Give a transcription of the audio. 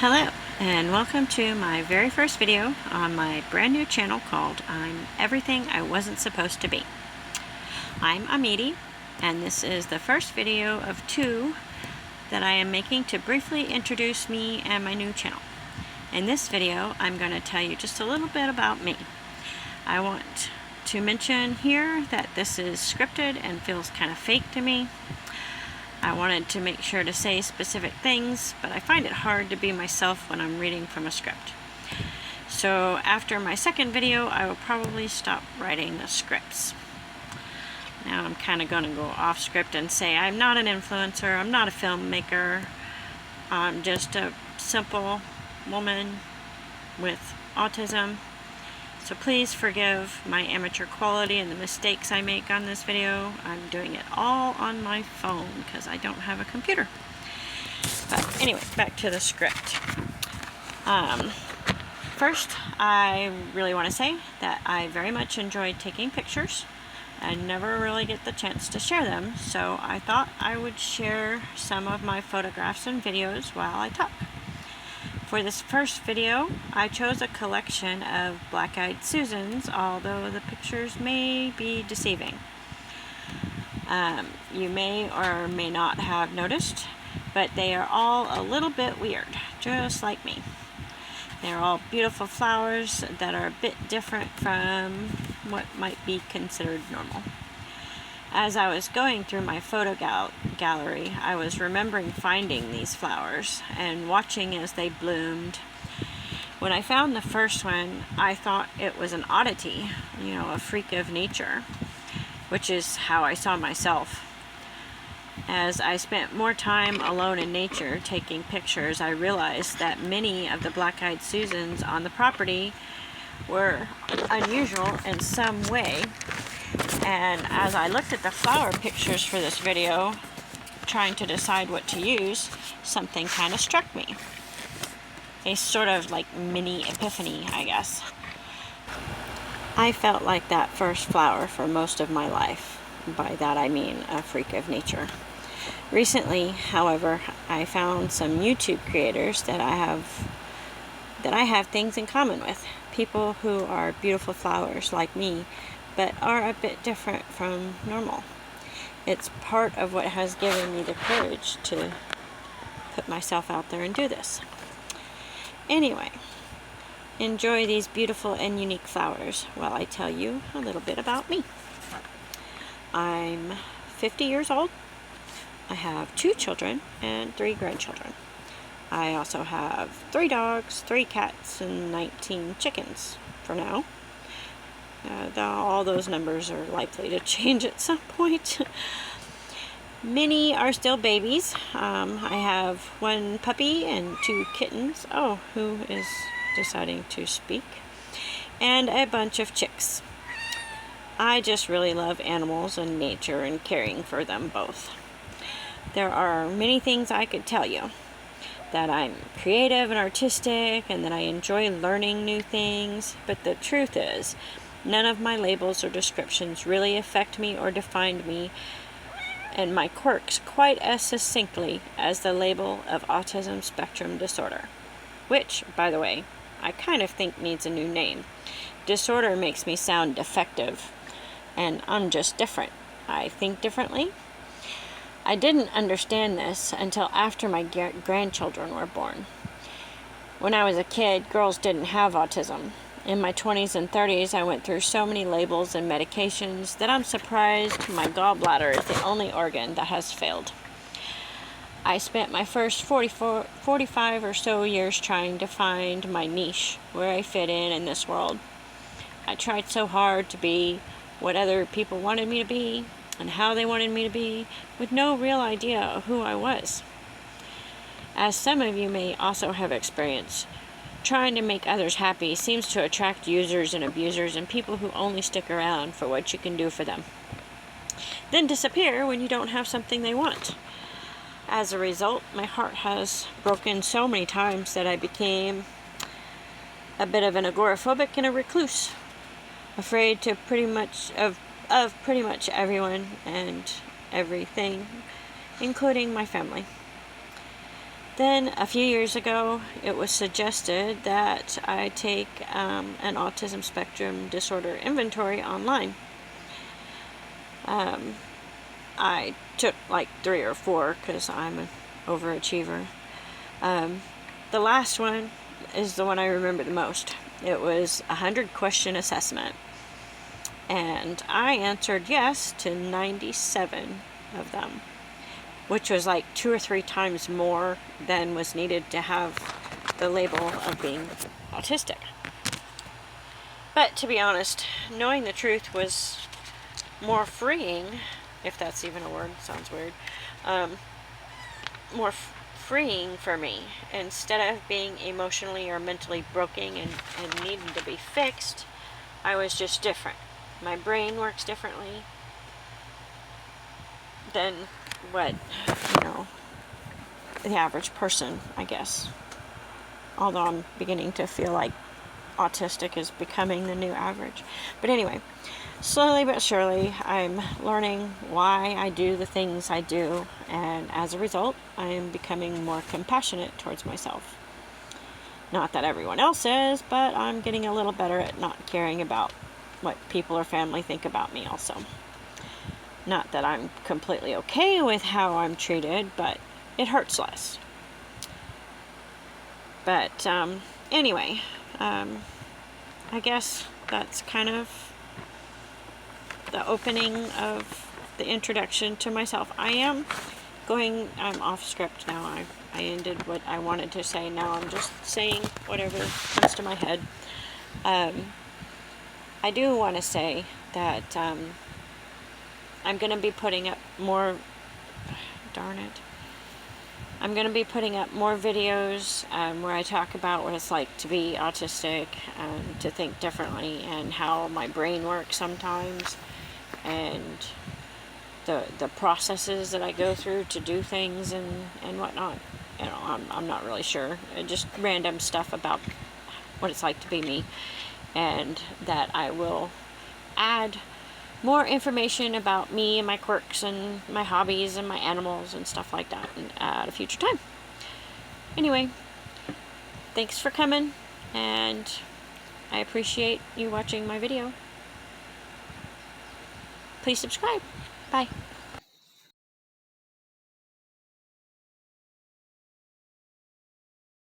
Hello and welcome to my very first video on my brand new channel called I'm Everything I Wasn't Supposed to Be. I'm Amity and this is the first video of two that I am making to briefly introduce me and my new channel. In this video I'm going to tell you just a little bit about me. I want to mention here that this is scripted and feels kind of fake to me. I wanted to make sure to say specific things, but I find it hard to be myself when I'm reading from a script. So after my second video, I will probably stop writing the scripts. Now I'm kind of going to go off script and say I'm not an influencer, I'm not a filmmaker, I'm just a simple woman with autism. So please forgive my amateur quality and the mistakes I make on this video. I'm doing it all on my phone because I don't have a computer. But anyway, back to the script. First, I really want to say that I very much enjoyed taking pictures. I never really get the chance to share them, so I thought I would share some of my photographs and videos while I talk. For this first video, I chose a collection of Black-Eyed Susans, although the pictures may be deceiving. You may or may not have noticed, but they are all a little bit weird, just like me. They're all beautiful flowers that are a bit different from what might be considered normal. As I was going through my photo gallery, I was remembering finding these flowers and watching as they bloomed. When I found the first one, I thought it was an oddity, a freak of nature, which is how I saw myself. As I spent more time alone in nature taking pictures, I realized that many of the Black-Eyed Susans on the property were unusual in some way. And as I looked at the flower pictures for this video, trying to decide what to use, something kind of struck me. A sort of like mini epiphany, I guess. I felt like that first flower for most of my life. By that I mean a freak of nature. Recently, however, I found some YouTube creators that I have things in common with. People who are beautiful flowers like me, but are a bit different from normal. It's part of what has given me the courage to put myself out there and do this. Anyway, enjoy these beautiful and unique flowers while I tell you a little bit about me. I'm 50 years old. I have 2 children and 3 grandchildren. I also have 3 dogs, 3 cats, and 19 chickens for now. All those numbers are likely to change at some point. Many are still babies. I have 1 puppy and 2 kittens. Oh, who is deciding to speak? And a bunch of chicks. I just really love animals and nature and caring for them both. There are many things I could tell you. That I'm creative and artistic and that I enjoy learning new things. But the truth is, none of my labels or descriptions really affect me or define me and my quirks quite as succinctly as the label of autism spectrum disorder. Which, by the way, I kind of think needs a new name. Disorder makes me sound defective, and I'm just different. I think differently. I didn't understand this until after my grandchildren were born. When I was a kid, girls didn't have autism. In my 20s and 30s, I went through so many labels and medications that I'm surprised my gallbladder is the only organ that has failed. I spent my first 45 or so years trying to find my niche, where I fit in this world. I tried so hard to be what other people wanted me to be and how they wanted me to be, with no real idea of who I was. As some of you may also have experienced, trying to make others happy seems to attract users and abusers and people who only stick around for what you can do for them, then disappear when you don't have something they want. As a result, my heart has broken so many times that I became a bit of an agoraphobic and a recluse, afraid to pretty much everyone and everything, including my family. Then a few years ago, it was suggested that I take an autism spectrum disorder inventory online. I took like 3 or 4 because I'm an overachiever. The last one is the one I remember the most. It was a 100-question assessment, and I answered yes to 97 of them, which was like 2 or 3 times more than was needed to have the label of being autistic. But to be honest, knowing the truth was more freeing, if that's even a word, sounds weird, more freeing for me. Instead of being emotionally or mentally broken and needing to be fixed, I was just different. My brain works differently than what, the average person, I guess. Although I'm beginning to feel like autistic is becoming the new average. But anyway, slowly but surely, I'm learning why I do the things I do, and as a result, I am becoming more compassionate towards myself. Not that everyone else is, but I'm getting a little better at not caring about what people or family think about me also. Not that I'm completely okay with how I'm treated, but it hurts less. But anyway, I guess that's kind of the opening of the introduction to myself. I'm off script now. I ended what I wanted to say. Now I'm just saying whatever comes to my head. I do want to say that I'm going to be putting up more, I'm going to be putting up more videos where I talk about what it's like to be autistic and to think differently and how my brain works sometimes and the processes that I go through to do things and whatnot. I'm not really sure. Just random stuff about what it's like to be me, and that I will add more information about me and my quirks and my hobbies and my animals and stuff like that at a future time. Anyway, thanks for coming, and I appreciate you watching my video. Please subscribe. Bye.